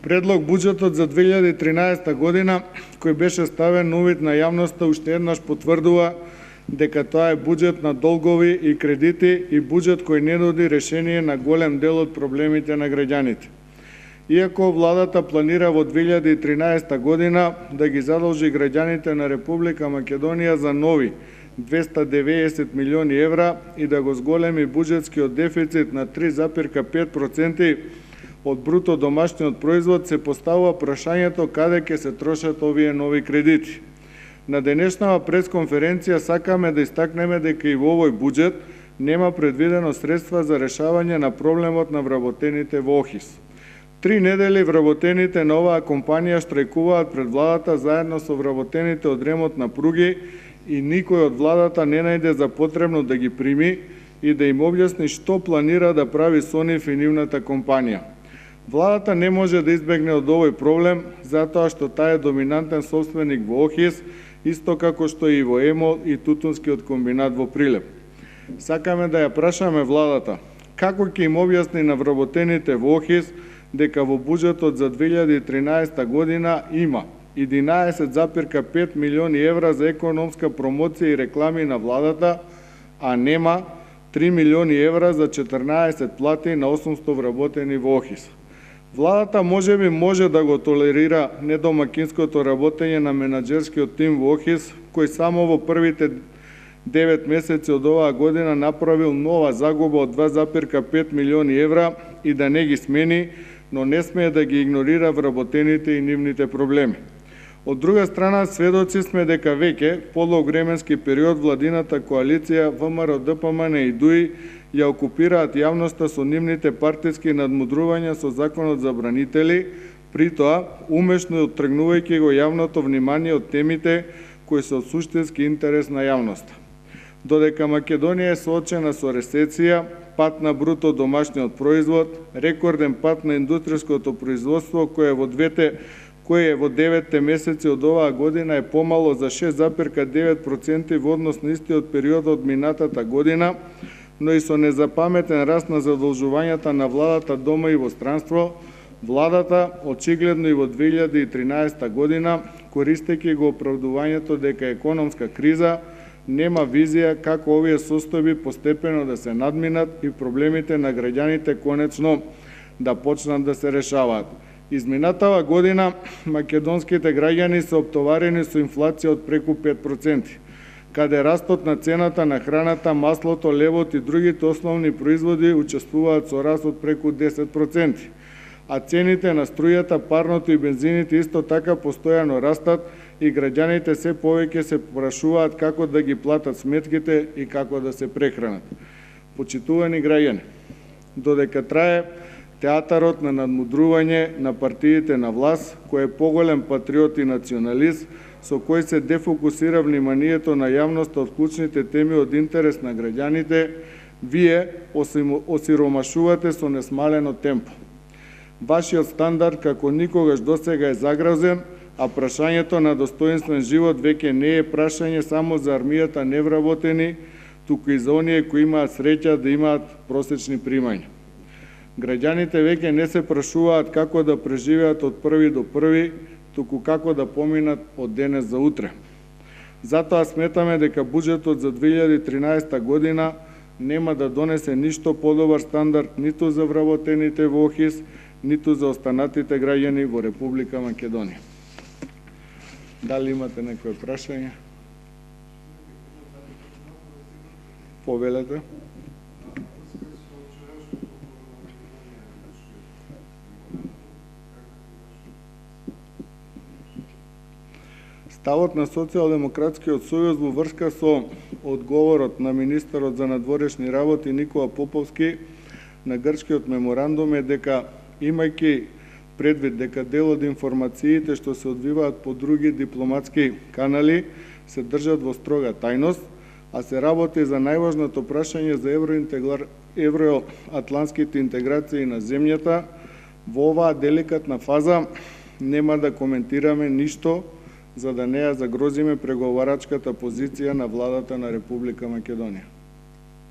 Предлог буџетот за 2013 година, кој беше ставен на увид на јавноста, уште еднаш потврдува дека тоа е буџет на долгови и кредити и буџет кој не нуди решение на голем дел од проблемите на граѓаните. Иако владата планира во 2013 година да ги задолжи граѓаните на Република Македонија за нови 290 милиони евра и да го зголеми буџетскиот дефицит на 3,5% од бруто домашниот производ, се поставува прашањето каде ќе се трошат овие нови кредити. На денешнава пресконференција сакаме да истакнеме дека и во овој буџет нема предвидено средства за решавање на проблемот на вработените во ОХИС. 3 недели вработените на оваа компанија штрајкуваат пред владата заедно со вработените од ремонт на пруги и никој од владата не најде за потребно да ги прими и да им објасни што планира да прави со нив и нивната компанија. Владата не може да избегне од овој проблем затоа што таа е доминантен собственик во ОХИС, исто како што и во ЕМО и Тутунскиот комбинат во Прилеп. Сакаме да ја прашаме владата како ќе им објасни на вработените во ОХИС дека во буџетот за 2013 година има 11,5 милиони евра за економска промоција и реклами на владата, а нема 3 милиони евра за 14 плати на 800 вработени во ОХИС. Владата можеби може да го толерира недомакинското работење на менаџерскиот тим во ОХИС, кој само во првите 9 месеци од оваа година направил нова загуба од 2,5 милиони евра и да не ги смени, но не смее да ги игнорира вработените и нивните проблеми. Од друга страна, сведоци сме дека веќе подлог временски период владината коалиција ВМРО, ДПМН и ДУИ ја окупираат јавноста со нивните партиски надмудрувања со законот за бранители, притоа умешно оттргнувајќи го јавното внимание од темите кои се од суштински интерес на јавноста. Додека Македонија е соочена со рецесија, пат на бруто домашниот производ, рекорден пат на индустријското производство кој е во 9 месеци од оваа година е помало за 6,9% во однос на истиот период од минатата година, но и со незапаметен раст на задолжувањата на владата дома и во странство, владата очигледно и во 2013 година, користејќи го оправдувањето дека е економска криза, нема визија како овие состојби постепено да се надминат и проблемите на граѓаните конечно да почнат да се решаваат. Изминатава година македонските граѓани се оптоварени со инфлација од преку 5%, каде растот на цената на храната, маслото, левот и другите основни производи учествуваат со раст од преку 10%, а цените на струјата, парното и бензините исто така постојано растат и граѓаните се повеќе се прашуваат како да ги платат сметките и како да се прехранат. Почитувани граѓани, додека трае театарот на надмудрување на партиите на власт, кој е поголем патриот и националист, со кој се дефокусира вниманието на јавноста од клучните теми од интерес на граѓаните, вие осиромашувате со несмалено темпо. Вашиот стандард како никогаш досега е загрозен, а прашањето на достоинствен живот веќе не е прашање само за армијата невработени, туку и за оние кои имаат среќа да имаат просечни примања. Граѓаните веќе не се прашуваат како да преживеат од први до први, туку како да поминат од денес за утре. Затоа сметаме дека буџетот за 2013 година нема да донесе ништо подобар стандард ниту за вработените во ОХИС, ниту за останатите граѓани во Република Македонија. Дали имате некој прашање? Повелете. Ставот на Социјалдемократскиот сојуз во врска со одговорот на министерот за надворешни работи Никола Поповски на грчкиот меморандум е дека, имајќи предвид дека дел од информациите што се одвиваат по други дипломатски канали се држат во строга тајност, а се работи за најважното прашање за евроатлантските интеграции на земјата, во оваа деликатна фаза нема да коментираме ништо за да не ја загрозиме преговарачката позиција на владата на Република Македонија.